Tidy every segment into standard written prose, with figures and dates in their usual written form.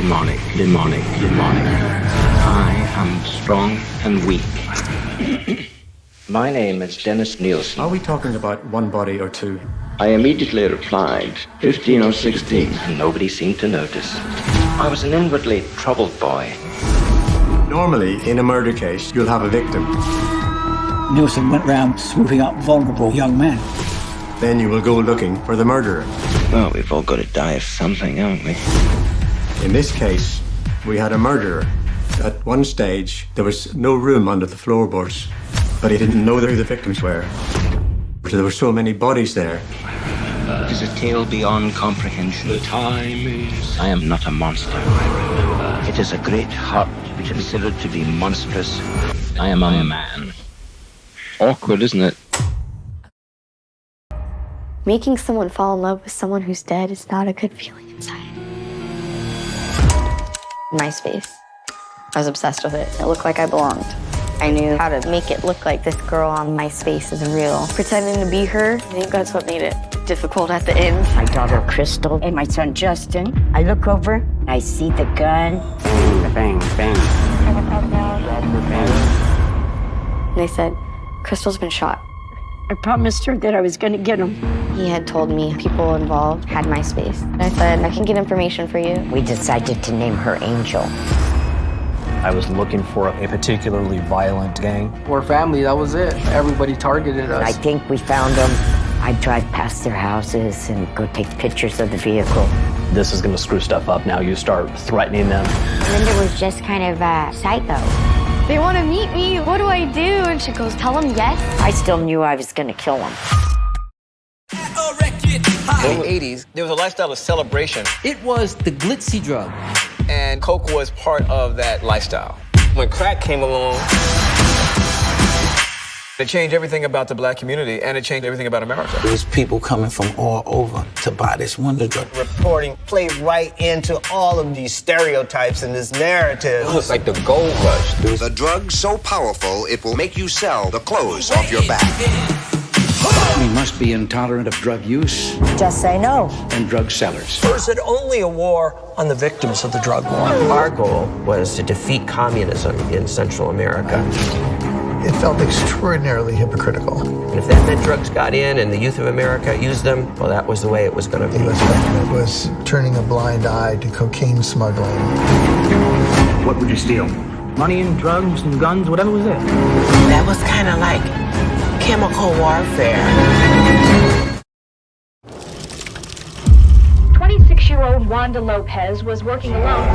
demonic, demonic, demonic. I am strong and weak. My name is Dennis Nielsen. Are we talking about one body or two? I immediately replied, 15 or 16, and nobody seemed to notice. I was an inwardly troubled boy. Normally, in a murder case, you'll have a victim. Nielsen went round swooping up vulnerable young men. Then you will go looking for the murderer. Well, we've all got to die of something, haven't we? In this case, we had a murderer. At one stage, there was no room under the floorboards, but he didn't know who the victims were. There were so many bodies there. It is a tale beyond comprehension. The time is... I am not a monster. It is a great heart considered to be monstrous. I am a man. Awkward, isn't it? Making someone fall in love with someone who's dead is not a good feeling inside. MySpace. I was obsessed with it. It looked like I belonged. I knew how to make it look like this girl on MySpace isn't real. Pretending to be her, I think that's what made it difficult at the end. My daughter Crystal and my son Justin. I look over, I see the gun. Bang, bang, bang. They said, Crystal's been shot. I promised her that I was going to get him. He had told me people involved had MySpace. I said, I can get information for you. We decided to name her Angel. I was looking for a particularly violent gang. We're family, that was it. Everybody targeted us. I think we found them. I'd drive past their houses and go take pictures of the vehicle. This is gonna screw stuff up now. You start threatening them. Linda was just kind of a psycho. They want to meet me. What do I do? And she goes, tell them yes. I still knew I was going to kill him. In the 80s, there was a lifestyle of celebration. It was the glitzy drug. And coke was part of that lifestyle. When crack came along, it changed everything about the black community, and it changed everything about America. There's people coming from all over to buy this wonder drug. Reporting played right into all of these stereotypes and this narrative. It was like the gold rush. The drug so powerful, it will make you sell the clothes off your back. We must be intolerant of drug use. Just say no. And drug sellers. Was it only a war on the victims of the drug war? Our goal was to defeat communism in Central America. It felt extraordinarily hypocritical. And if that meant drugs got in and the youth of America used them, well, that was the way it was going to be. The U.S. government was turning a blind eye to cocaine smuggling. What would you steal? Money and drugs and guns, whatever was it. That was kind of like chemical warfare. 26-year-old Wanda Lopez was working alone.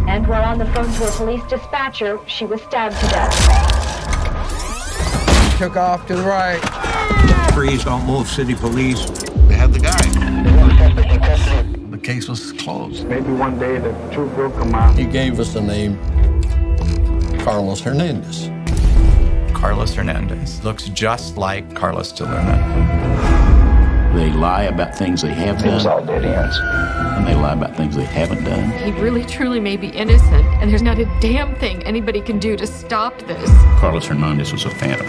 And while on the phone to a police dispatcher, she was stabbed to death. Took off to the right. Freeze, don't move, city police. They had the guy. The case was closed. Maybe one day the truth will come out. He gave us the name Carlos Hernandez. Carlos Hernandez looks just like Carlos de Luna. They lie about things they have done. It was all dead ends. And they lie about things they haven't done. He really, truly may be innocent, and there's not a damn thing anybody can do to stop this. Carlos Hernandez was a phantom.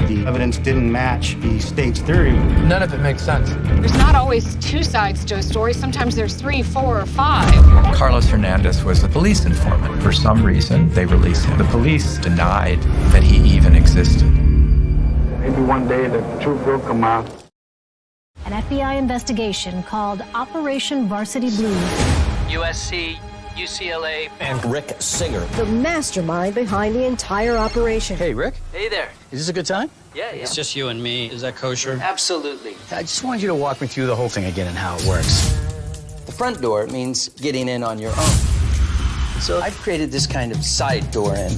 The evidence didn't match the state's theory. None of it makes sense. There's not always two sides to a story. Sometimes there's 3, 4, or 5. Carlos Hernandez was a police informant. For some reason, they released him. The police denied that he even existed. Maybe one day the truth will come out. An FBI investigation called Operation Varsity Blues. USC, UCLA, and Rick Singer, the mastermind behind the entire operation. Hey, Rick. Hey there. Is this a good time? Yeah. It's just you and me. Is that kosher? Absolutely. I just wanted you to walk me through the whole thing again and how it works. The front door means getting in on your own. So I've created this kind of side door in.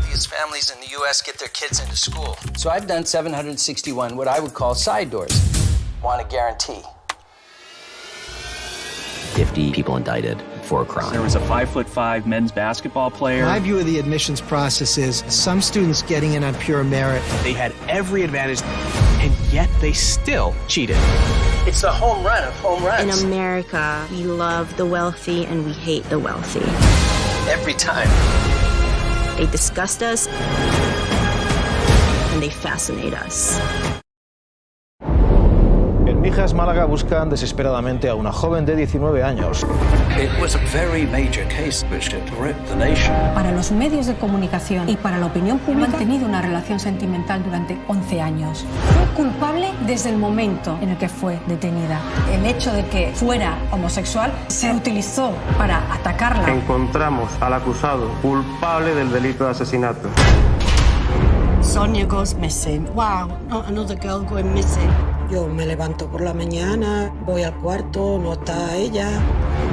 These families in the U.S. get their kids into school. So I've done 761 what I would call side doors. Want a guarantee. 50 people indicted for a crime. There was a 5'5" men's basketball player. My view of the admissions process is some students getting in on pure merit. They had every advantage, and yet they still cheated. It's the home run of home runs. In America, we love the wealthy and we hate the wealthy. Every time. They disgust us and they fascinate us. In mi Mijas, Málaga, buscan desesperadamente a una joven de 19 años. It was a very major case which had gripped the nation. Para los medios de comunicación y para la opinión pública, han tenido una relación sentimental durante 11 años. Fue culpable desde el momento en el que fue detenida. El hecho de que fuera homosexual se utilizó para atacarla. Encontramos al acusado culpable del delito de asesinato. Sonia goes missing. Wow, not another girl going missing. Yo me levanto por la mañana, voy al cuarto, no está ella.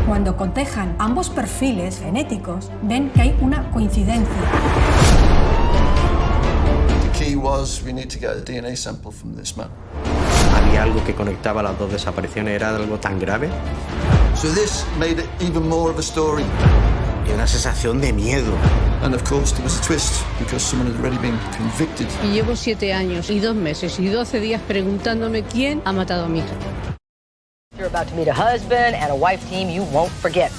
Cuando cotejan ambos perfiles genéticos, ven que hay una coincidencia. The key was we need to get a DNA sample from this man. Había algo que conectaba las dos desapariciones, era algo tan grave. So this made it even more of a story. Y una sensación de miedo. And of course there was a twist because someone had already been convicted. Y llevo 7 años y 2 meses y 12 días preguntándome quién ha matado a mi hija. You're about to meet a husband and a wife team you won't forget.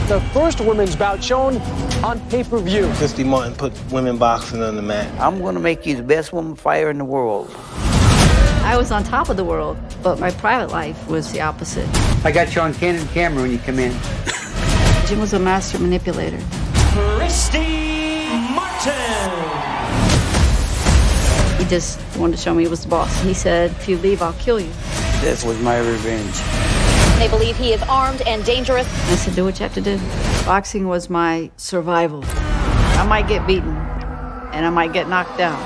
The first women's bout shown on pay-per-view. 50 Martin put women boxing on the map. I'm gonna make you the best woman fighter in the world. I was on top of the world, but my private life was the opposite. I got you on candid camera when you come in. Jim was a master manipulator. Christy Martin! He just wanted to show me he was the boss. He said, if you leave, I'll kill you. This was my revenge. They believe he is armed and dangerous. I said, do what you have to do. Boxing was my survival. I might get beaten, and I might get knocked down.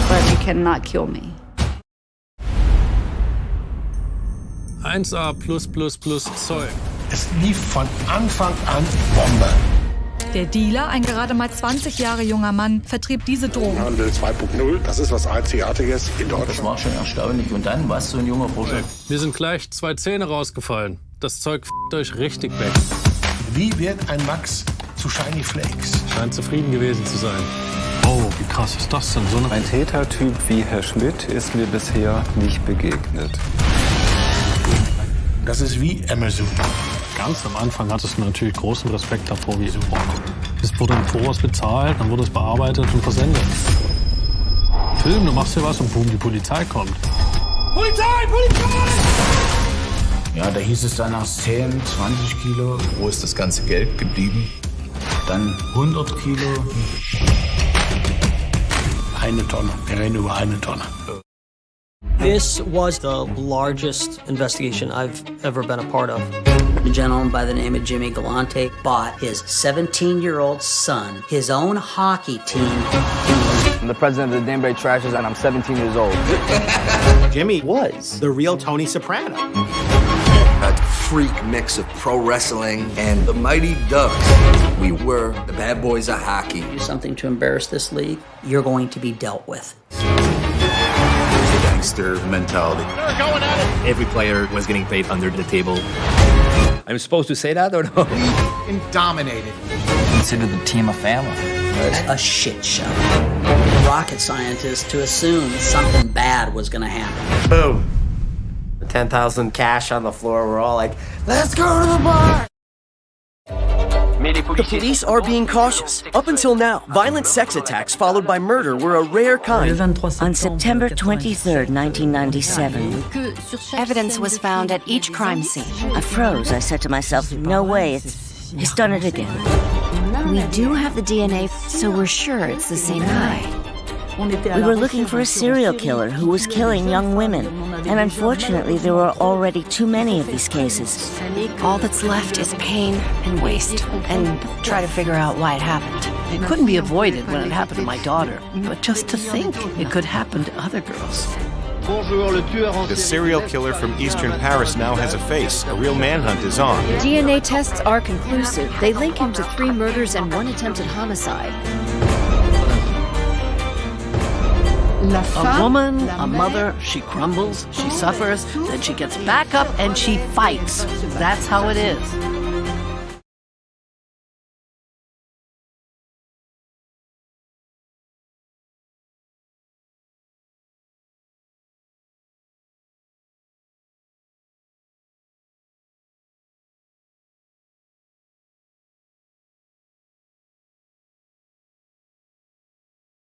But you cannot kill me. 1A+++ Zoll. Es lief von Anfang an Bombe. Der Dealer, ein gerade mal 20 Jahre junger Mann, vertrieb diese Drogen. Handel 2.0, das ist was Einzigartiges in Deutschland. Das war schon erstaunlich. Und dann, was, so ein junger Bursche? Mir sind gleich 2 Zähne rausgefallen. Das Zeug f***t euch richtig weg. Wie wird ein Max zu Shiny Flakes? Scheint zufrieden gewesen zu sein. Oh, wie krass ist das denn? So ein Tätertyp wie Herr Schmidt ist mir bisher nicht begegnet. Das ist wie Amazon. Ganz am Anfang hattest du natürlich großen Respekt davor, wie es überhaupt. Es wurde im Voraus bezahlt, dann wurde es bearbeitet und versendet. Film, du machst hier was und boom, die Polizei kommt. Polizei! Polizei! Ja, da hieß es dann nach 10, 20 Kilo. Wo ist das ganze Geld geblieben? Dann 100 Kilo. 1 Tonne. Wir reden über 1 Tonne. This was the largest investigation I've ever been a part of. A gentleman by the name of Jimmy Galante bought his 17-year-old son, his own hockey team. I'm the president of the Danbury Trashers, and I'm 17 years old. Jimmy was the real Tony Soprano. A freak mix of pro wrestling and the Mighty Ducks. We were the bad boys of hockey. Something to embarrass this league, you're going to be dealt with. Gangster mentality. They're going at it. Every player was getting paid under the table. I'm supposed to say that or no? We dominated. Consider the team a family. A shit show. Rocket scientists to assume something bad was going to happen. Boom. 10,000 cash on the floor. We're all like, let's go to the bar. The police are being cautious. Up until now, violent sex attacks followed by murder were a rare kind. On September 23rd, 1997, Evidence was found at each crime scene. I froze. I said to myself, no way, he's done it again. We do have the DNA, so we're sure it's the same guy. We were looking for a serial killer who was killing young women, and unfortunately there were already too many of these cases. All that's left is pain and waste, and try to figure out why it happened. It couldn't be avoided when it happened to my daughter, but just to think it could happen to other girls. The serial killer from Eastern Paris now has a face. A real manhunt is on. DNA tests are conclusive. They link him to 3 murders and 1 attempted homicide. A woman, a mother, she crumbles, she suffers, then she gets back up and she fights. That's how it is.